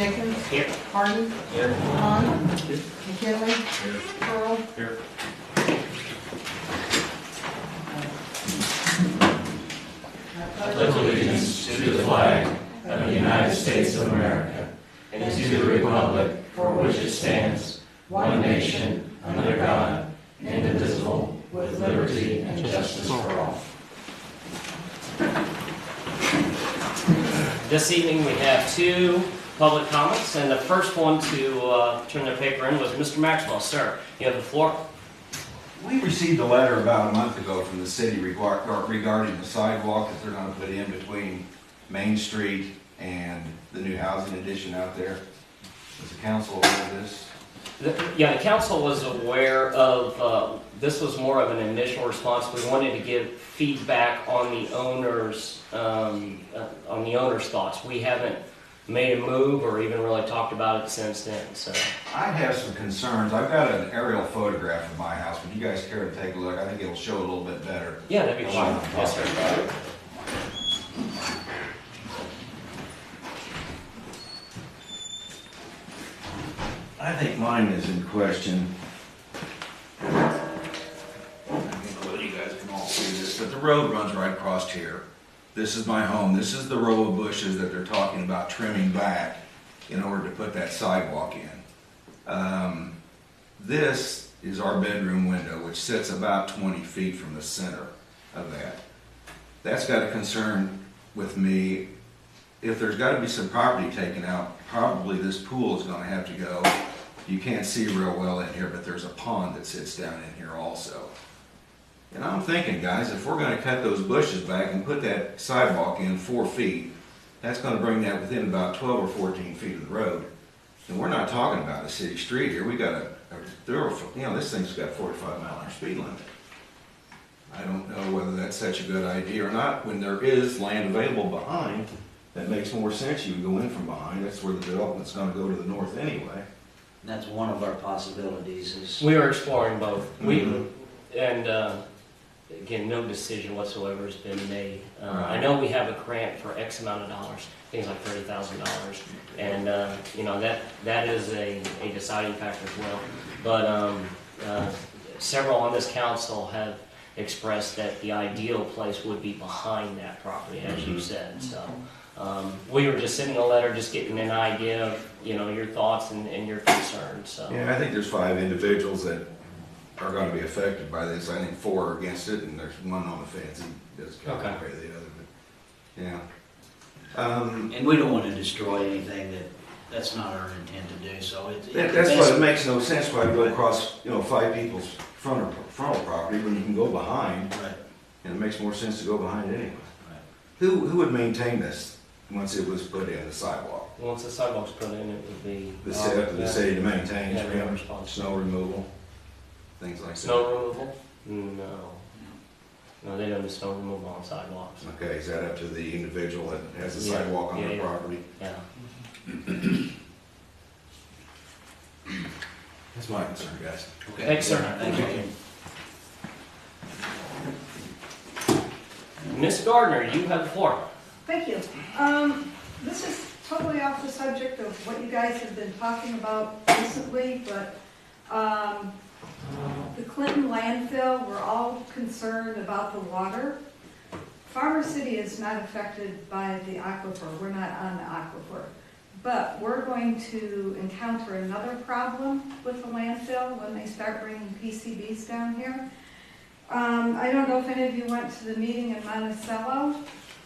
Jenkins. Here. Harden. Here. Hahn. Here. McKinley. Here. Pearl. Here. I pledge allegiance to the flag of the United States of America and to the republic for which it stands, one nation, under God, indivisible, with liberty and justice for all. This evening we have two public comments, and the first one to turn their paper in was Mr. Maxwell. Sir, you have the floor. We received a letter about a month ago from the city regarding the sidewalk that they're going to put in between Main Street and the new housing addition out there. Is the council aware of this? The council was aware of, this was more of an initial response. We wanted to give feedback on the owner's thoughts. We haven't made a move or even really talked about it since then, so. I have some concerns. I've got an aerial photograph of my house. Would you guys care to take a look? I think it'll show a little bit better. Yeah, that'd be fine. Yes, sir. I think mine is in question. I don't know whether you guys can all see this, but the road runs right across here. This is my home. This is the row of bushes that they're talking about trimming back in order to put that sidewalk in. This is our bedroom window, which sits about 20 feet from the center of that. That's got a concern with me. If there's got to be some property taken out, probably this pool is going to have to go. You can't see real well in here, but there's a pond that sits down in here also. And I'm thinking, guys, if we're going to cut those bushes back and put that sidewalk in 4 feet, that's going to bring that within about 12 or 14 feet of the road. And we're not talking about a city street here. We got this thing's got 45-mile-an-hour speed limit. I don't know whether that's such a good idea or not. When there is land available behind, that makes more sense. You can go in from behind. That's where the development's going to go to the north anyway. That's one of our possibilities is. We were exploring both. Mhm. Again, no decision whatsoever has been made. Right. I know we have a grant for X amount of dollars, things like $30,000, and that is a deciding factor as well. But several on this council have expressed that the ideal place would be behind that property, as you said. So we were just sending a letter, just getting an idea of your thoughts and your concerns. So. Yeah, I think there's 5 individuals that are going to be affected by this. I think 4 are against it, and there's one on the fence. He does kind of pay the other, but yeah. And we don't want to destroy anything that's not our intent to do, so That's why it makes no sense why you go across, 5 people's frontal property when you can go behind. Right. And it makes more sense to go behind it anyway. Right. Who would maintain this once it was put in, the sidewalk? Once the sidewalk's put in, it would be The city to maintain, Yeah, we're responsible. snow removal, things like that. Snow removal? No, they don't do snow removal on sidewalks. Okay, is that up to the individual that has the Yeah, sidewalk on their yeah. property? Yeah. That's my concern, guys. Okay. Thanks, sir. Thank you. Ms. Gardner, you have the floor. Thank you. This is totally off the subject of what you guys have been talking about recently, but the Clinton landfill, we're all concerned about the water. Farmer City is not affected by the aquifer. We're not on the aquifer. But we're going to encounter another problem with the landfill when they start bringing PCBs down here. I don't know if any of you went to the meeting in Monticello,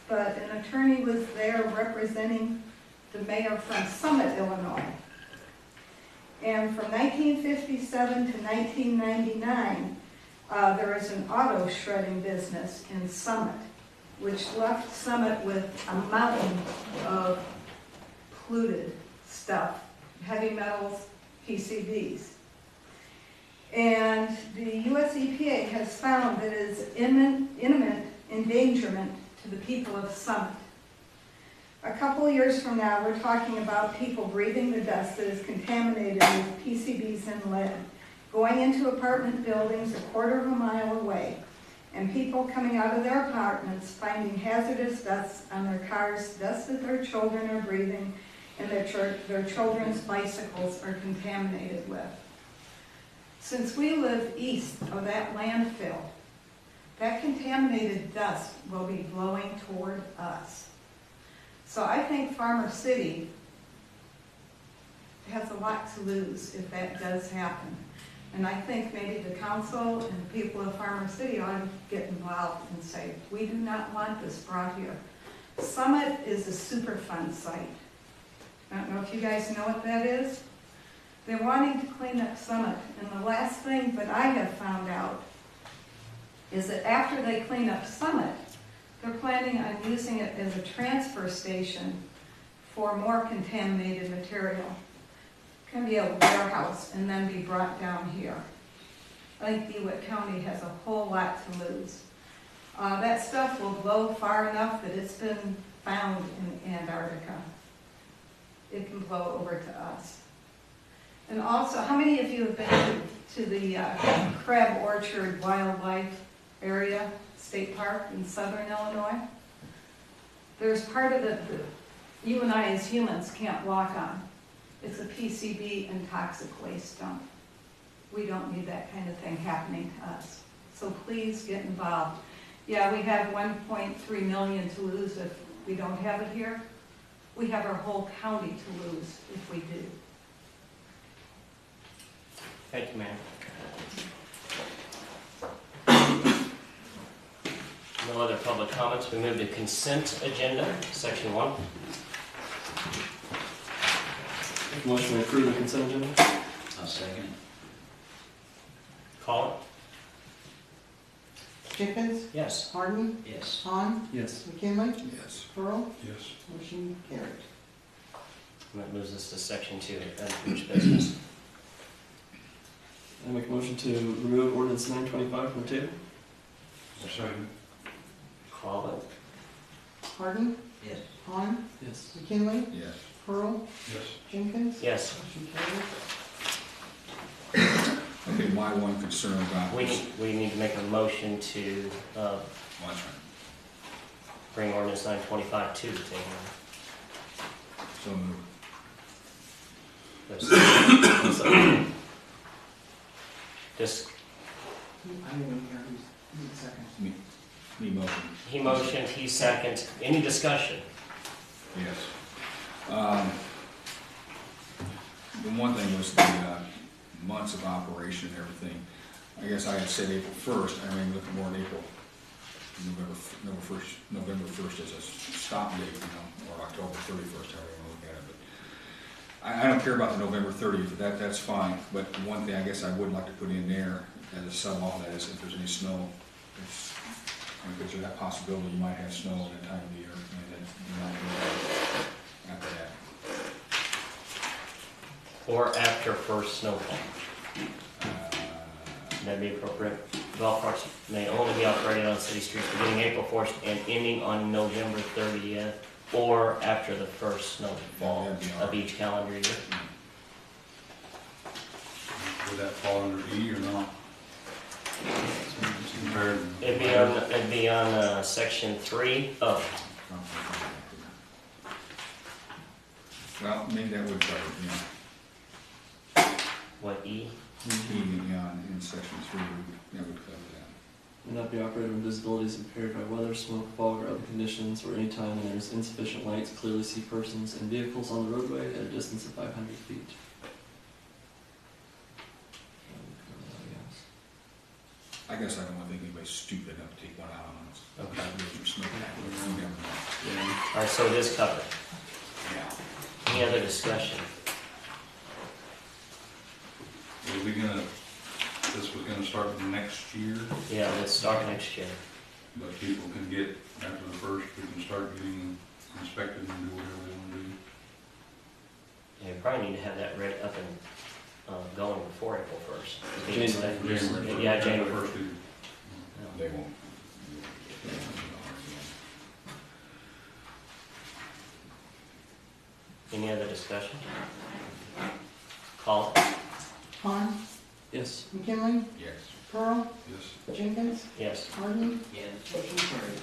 but an attorney was there representing the mayor from Summit, Illinois. And from 1957 to 1999, there was an auto shredding business in Summit, which left Summit with a mountain of polluted stuff, heavy metals, PCBs. And the US EPA has found that it is imminent endangerment to the people of Summit. A couple of years from now, we're talking about people breathing the dust that is contaminated with PCBs and lead, going into apartment buildings a quarter of a mile away, and people coming out of their apartments finding hazardous dust on their cars, dust that their children are breathing, and their children's bicycles are contaminated with. Since we live east of that landfill, that contaminated dust will be blowing toward us. So I think Farmer City has a lot to lose if that does happen. And I think maybe the council and the people of Farmer City ought to get involved and say, we do not want this brought here. Summit is a Superfund site. I don't know if you guys know what that is. They're wanting to clean up Summit, and the last thing that I have found out is that after they clean up Summit, they're planning on using it as a transfer station for more contaminated material. It can be a warehouse and then be brought down here. I think DeWitt County has a whole lot to lose. That stuff will blow far enough that it's been found in Antarctica. It can blow over to us. And also, how many of you have been to the Crab Orchard Wildlife Area State Park in southern Illinois? There's part of it that you and I as humans can't walk on. It's a PCB and toxic waste dump. We don't need that kind of thing happening to us. So please get involved. Yeah, we have 1.3 million to lose if we don't have it here. We have our whole county to lose if we do. Thank you, ma'am. No other public comments. We move to consent agenda, section 1. Motion to approve the consent agenda? I'll second it. Call it. Jenkins, Yes. Harden, Yes. Han, Yes. McKinley, Yes. Pearl, Yes. motion carried. And that moves us to section 2, unfinished business. I make a motion to remove ordinance 925 from the table? Second. Call it. Harden, Yes. Han, Yes. McKinley, Yes. Pearl, Yes. Jenkins, Yes. motion carried. Okay, my one concern about We this. need to make a motion to Watch it. bring ordinance 925 to the table. So moved. Just, I didn't hear who's second. Me motion. he motioned, he seconded. Any discussion? Yes. The one thing was the months of operation and everything. I guess I had said April 1st, I mean, look more in April. November 1st is a stop date, you know, or October 31st, however you want to look at it. But I don't care about the November 30th, that's fine. But one thing I guess I would like to put in there as a sub all that is if there's any snow, because there's that possibility you might have snow at that time of the year, and then you might do that after that. Or after first snowfall? That'd be appropriate. Golf carts may only be operated on city streets beginning April 1st and ending on November 30th, or after the first snowfall That'd be all of right. each calendar year. Would that fall under E or not? Compared to- It'd be on section 3 of. Well, maybe that would cover it, yeah. What, E? In section 3, that would cover that. May not be operated when visibility is impaired by weather, smoke, fog, or other conditions, or any time when there is insufficient light to clearly see persons and vehicles on the roadway at a distance of 500 feet. I guess I don't want to think anybody's stupid enough to take one out on us. Okay. Or smoke that, you never know. All right, so it is covered. Yeah. Any other discussion? Are we gonna, this was gonna start next year, Yeah, let's start next year. but people can get, after the first, we can start getting inspected and do whatever they wanna do. Yeah, we probably need to have that ready up and going before April 1st. January. Yeah, January. First, They won't. Any other discussion? Call. Han, Yes. McKinley, Yes. Pearl, yes. Jenkins, Yes. Harden, Yes. motion carried.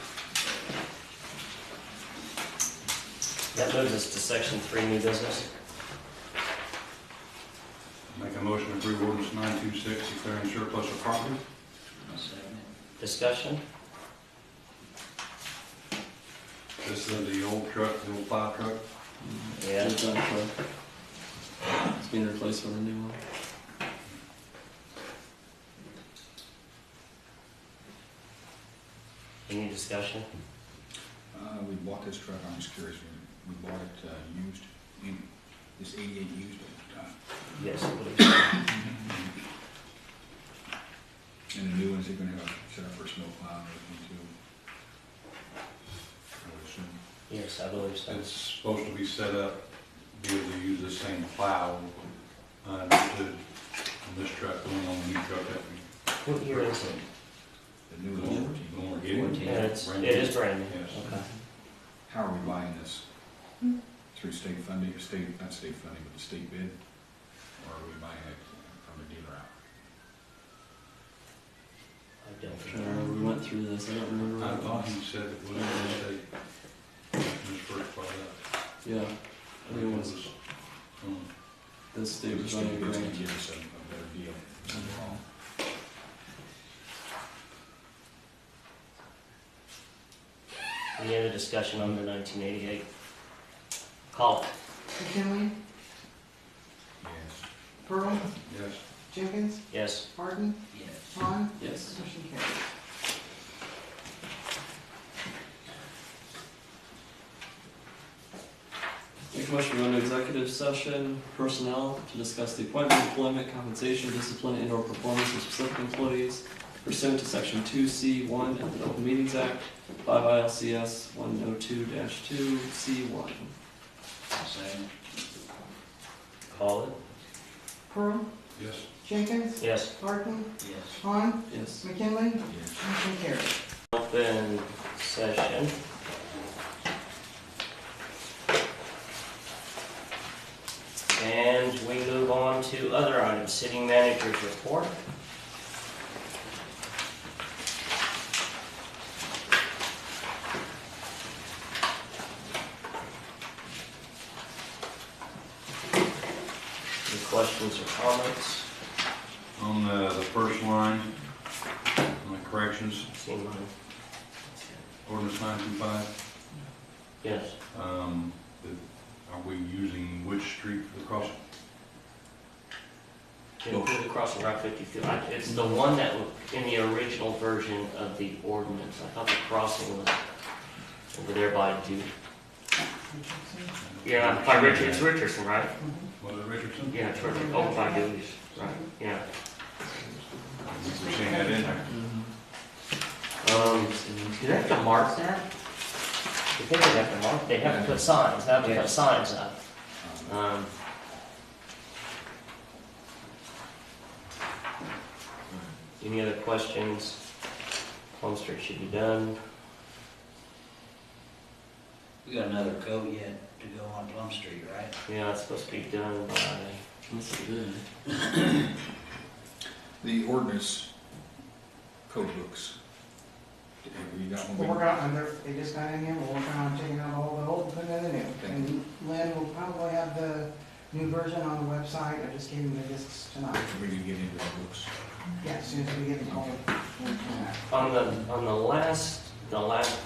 That moves us to section 3, new business. Make a motion to approve ordinance 926, declaring surplus of property. I'll second it. Discussion? This is the old truck, the old plow truck. Yeah. It's done for- it's being replaced with a new one. Any discussion? We bought this truck, I'm just curious, we bought it used, this 88 used at the time. Yes, I believe so. And the new ones, they're gonna have a set up for snow plow and everything too. I would assume. Yes, I believe so. It's supposed to be set up, be able to use the same plow, understood, on this truck, going on the new truck that we. What year is it? The new one's The one we're getting. Yeah, it is brand new. Yes. Okay. How are we buying this? Through state funding, not state funding, but the state bid? Or are we buying it from the dealer out? I don't I'm trying to know. remember, we went through this, I don't remember. I thought he said it was the state. His first part of Yeah, I think it was, the state The was state running a bid's gonna grant. give us a better deal overall. Any other discussion on the 1988? Call it. McKinley, Yes. Pearl, Yes. Jenkins, Yes. Harden, Yes. Vaughn, Yes. motion carries. Make a motion to go into executive session, personnel, to discuss the appointment, employment, compensation, discipline, and/or performance of specific employees pursuant to section 2C1 of the Open Meetings Act, 5 ILCS 102-2C1. I'll second it. Call it. Pearl, Yes. Jenkins, Yes. Harden, Yes. Vaughn, Yes. McKinley, Yes. motion carries. Open session. And we move on to other items, city manager's report. Any questions or comments? On the first line, on the corrections, Seen mine? ordinance 925, Yes. are we using which street for the crossing? Include the crossing Route 52. It's the one that was in the original version of the ordinance. I thought the crossing was over there by Duke. Yeah, by Richardson, right? Was it Richardson? Yeah, it's right over by Dewey's, right, yeah. We're seeing that in there. Do they have to mark that? I think they have to mark, they have to put signs, they have to put signs up. Any other questions? Plum Street should be done. We got another coat yet to go on Plum Street, right? Yeah, it's supposed to be done by, That's good. The ordinance code books. Have you got We're one? working on, they just got in here, we're working on taking out all the old, putting in the new. And Lynn will probably have the new version on the website, I just gave him the discs tonight. We need to get into the books. Yeah, as soon as we get them all. on the last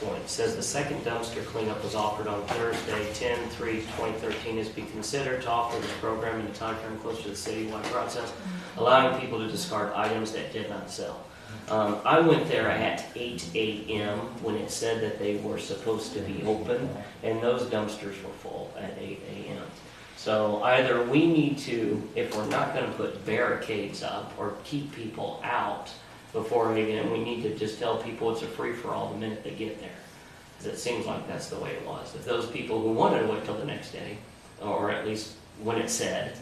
point, it says the second dumpster cleanup was offered on Thursday, 10/3/2013, is be considered to offer this program in a timeframe close to the citywide process, allowing people to discard items that did not sell. I went there at 8 a.m. when it said that they were supposed to be open, and those dumpsters were full at 8 a.m. So either we need to, if we're not going to put barricades up or keep people out before we need to just tell people it's a free-for-all the minute they get there. Because it seems like that's the way it was. If those people who wanted to wait till the next day, or at least when it said,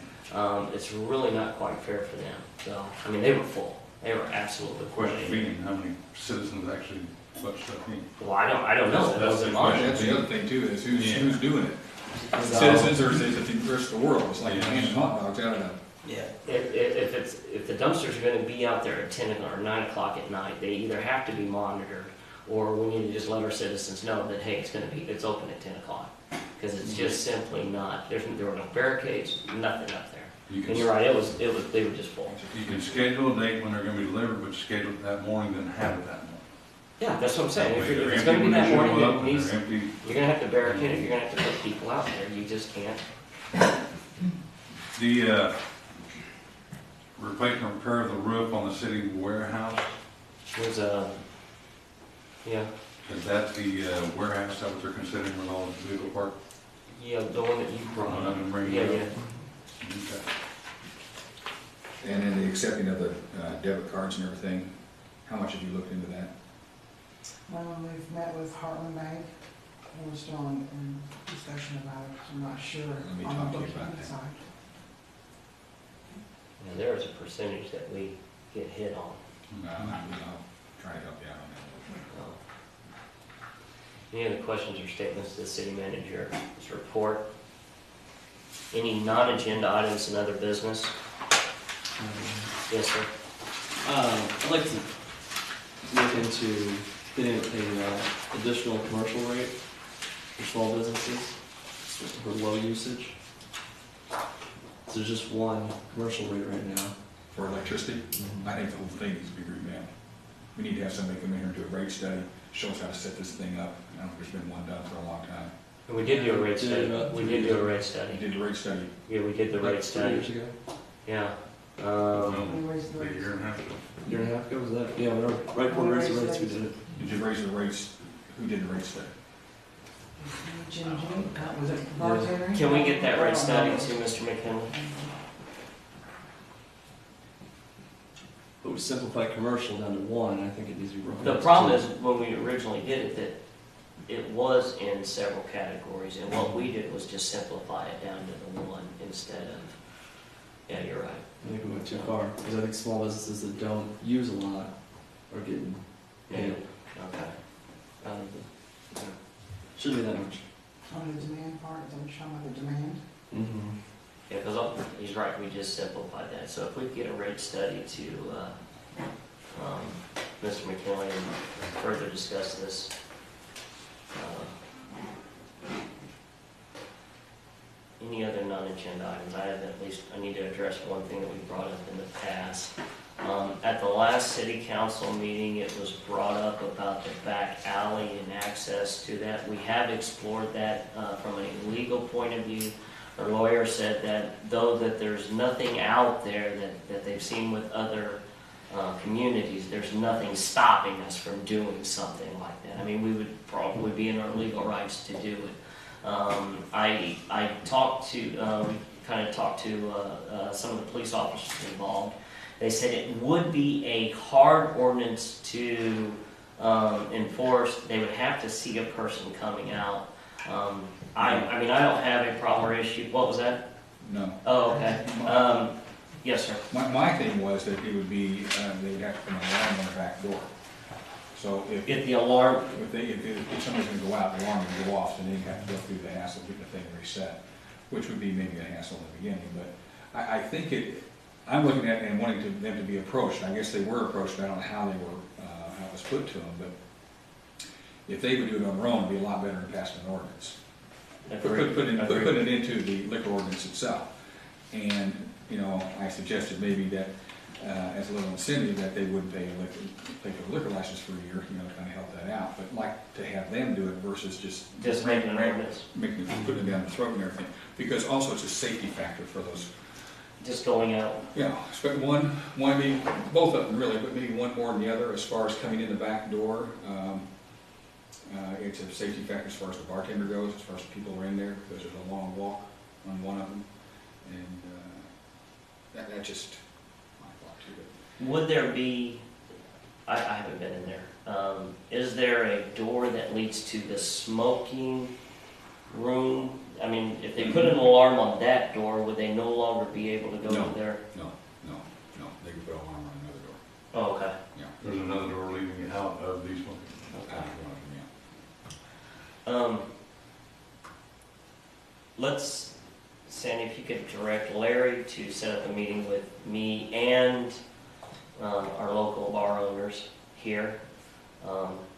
it's really not quite fair for them. So, I mean, they were full. They were absolutely full. Question being, how many citizens actually put stuff in? Well, I don't know. That That's wasn't the mine. question. That's the other thing too, is Yeah. who's doing it? So- Citizens or is it the rest of the world? It's like Yeah. handing hot dogs out of a. Yeah. If the dumpsters are going to be out there at 10 or 9 o'clock at night, they either have to be monitored, or we need to just let our citizens know that, hey, it's open at 10 o'clock. because it's just simply not, there were no barricades, nothing up there. You And you're can, right, they were just full. you can schedule a date when they're gonna be delivered, but schedule it that morning, then have it that morning. Yeah, that's what I'm saying. If They're it's empty gonna be when they that morning, show up, it and needs, they're empty. you're gonna have to barricade it, you're gonna have to put people out there, you just can't. The, replace and repair of the roof on the city warehouse, There's yeah, is that the warehouse that what they're considering with all the vehicle park? yeah, the one that you brought One up. of them bring Yeah, it yeah. up? Okay. And then the accepting of the debit cards and everything, how much have you looked into that? We've met with Heartland Bank, and we're still in discussion about it, I'm not sure Let me on talk the to you about booking that. side. Now, there is a percentage that we get hit on. I'll try to help you out on that. Any other questions or statements to the city manager's report? Any non-agenda items in other business? Yes, sir. I'd like to look into getting a additional commercial rate for small businesses for low usage. So there's just one commercial rate right now. For electricity, I think the whole thing needs to be revamped. We need to have somebody come in here and do a rate study, show us how to set this thing up. I don't think there's been one done for a long time. And we did do a rate Did study. about We 3 did do years a rate You study. did the rate study. Yeah, we did the Like rate 3 study. years ago. Yeah. We raised the A rates. year and a half. Year and a half ago, was that? Yeah, right before we raised the rates, we did it. Did you raise the rates? Who did the rate study? Jim G, was it bartender? Can we get that rate study to Mr. McKinley? But we simplified commercial down to one, I think it needs to be broken. The up to problem two. is, when we originally did it, that it was in several categories, and what we did was just simplify it down to the one instead of, yeah, you're right. I think we went too far, because I think small businesses that don't use a lot are getting Yeah, hit. okay. Shouldn't be that much. On the demand part, is that what you're talking about, the demand? Mm-hmm. Yeah, because he's right, we just simplified that. So if we could get a rate study to Mr. McKinley and further discuss this. Any other non-agenda items? I need to address one thing that we brought up in the past. At the last city council meeting, it was brought up about the back alley and access to that. We have explored that from a legal point of view. Our lawyer said that though that there's nothing out there that they've seen with other communities, there's nothing stopping us from doing something like that. I mean, we would probably be in our legal rights to do it. I talked to, some of the police officers involved. They said it would be a hard ordinance to enforce. They would have to see a person coming out. I mean, I don't have a problem or issue. What was that? No. Oh, okay. Yes, sir. My thing was that it would be, they would have to put an alarm on the back door. So if Get the alarm. if somebody's gonna go out, the alarm would go off, then they'd have to go through the hassle of getting the thing reset, which would be maybe a hassle in the beginning, but I think I'm looking at it and wanting them to be approached. I guess they were approached, I don't know how they were, how it was put to them, but if they would do it on their own, it'd be a lot better than passing an ordinance. Put it into the liquor ordinance itself. And, you know, I suggested maybe that, as a little incentive, that they wouldn't pay for a liquor license for a year, you know, to kind of help that out. But like to have them do it versus just Making an ordinance. putting it down the throat and everything. Because also it's a safety factor for those, Just going out. you know, maybe both of them really, but maybe one more than the other as far as coming in the back door. It's a safety factor as far as the bartender goes, as far as people are in there, because there's a long walk on one of them. And that's just my thought to it. Would there be, I haven't been in there, is there a door that leads to the smoking room? I mean, if they put an alarm on that door, would they no longer be able to go No. in there? No, they could put an alarm on another door. Oh, okay. Yeah. There's another door leading you out of these ones. Let's, Sandy, if you could direct Larry to set up a meeting with me and our local bar owners here.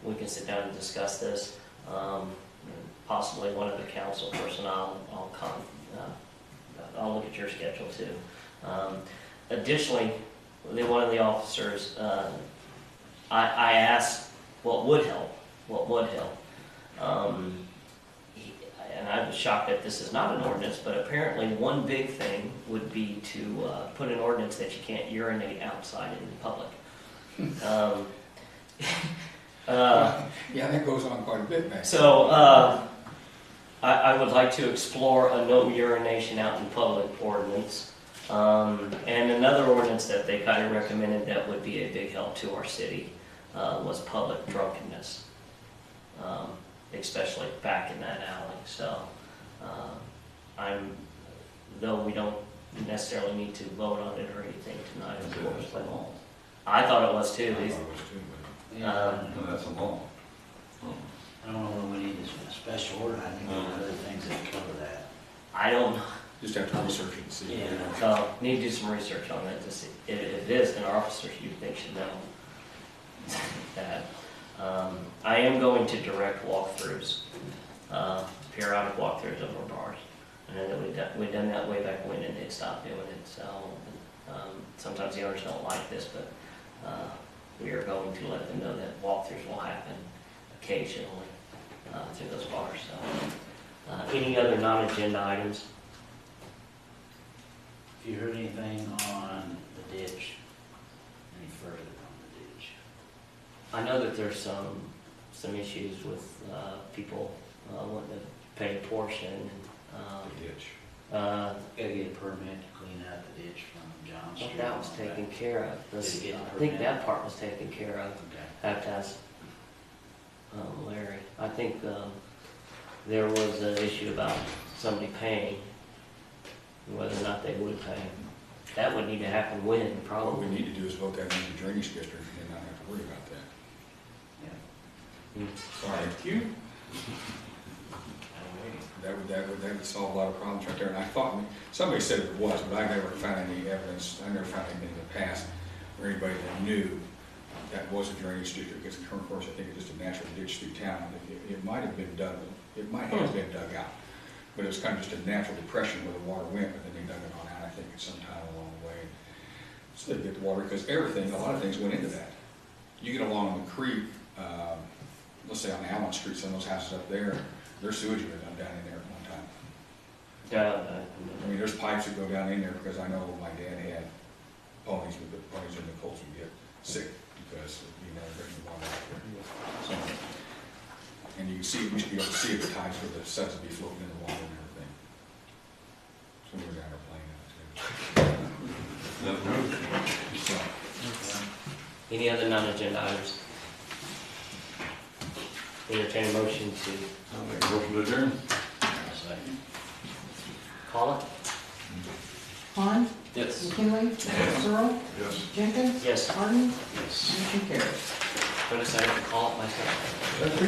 We can sit down and discuss this. possibly one of the council personnel. I'll look at your schedule too. Additionally, one of the officers, I asked what would help. And I was shocked that this is not an ordinance, but apparently one big thing would be to put an ordinance that you can't urinate outside in public. Yeah, that goes on quite a bit, man. So I would like to explore a no urination out in public ordinance. And another ordinance that they kind of recommended that would be a big help to our city was public drunkenness. Especially back in that alley. So, though we don't necessarily need to vote on it or anything tonight. I thought it was too. Yeah, That's a law. I don't know whether we need a special order, I think there are other things that cover that. I don't know. Just have to research it and see. Yeah. So, need to do some research on that to see. If it is, then our officers you think should know that. I am going to direct walkthroughs, periodic walkthroughs of our bars. I know that we've done that way back when and they stopped doing it, so sometimes the owners don't like this, but we are going to let them know that walkthroughs will happen occasionally through those bars. So, any other non-agenda items? Have you heard anything on the ditch? Any further on the ditch? I know that there's some issues with people wanting to pay a portion. Ditch. Gotta get a permit to clean out the ditch from John I Street. think that was taken care of. Did it get I the think permit? that part was taken care of. Okay. I have to ask Larry. I think there was an issue about somebody paying, whether or not they would pay. That would need to happen when, What we probably. need to do is vote that into the drainage district and not have to worry about that. Sorry. Thank you. That would solve a lot of problems right there. And I thought, somebody said it was, but I never found any evidence, I never found anything in the past where anybody that knew that was a drainage district, because of course I think it's just a natural ditch through town. It might have been dug, it might have been dug out, but it was kind of just a natural depression where the water went, but then they dug it on out, I think, at some time along the way. So they get the water, because everything, a lot of things went into that. You get along the creek, let's say on Allen Street, some of those houses up there, their sewage went down in there at one time. I mean, there's pipes that go down in there, because I know my dad had ponies, but the ponies in the colts would get sick because bringing the water out there. So, and you can see, we used to be able to see at the times where the suds would be floating in the water and everything. So we were down there playing out too. So, Any other non-agenda items? Entertain a motion to I'll make a motion to adjourn. Second. call it? Han, Yes. McKinley, Searle, Yes. Jenkins, Yes. Harden, Yes. motion carries. Wait a second, call it myself.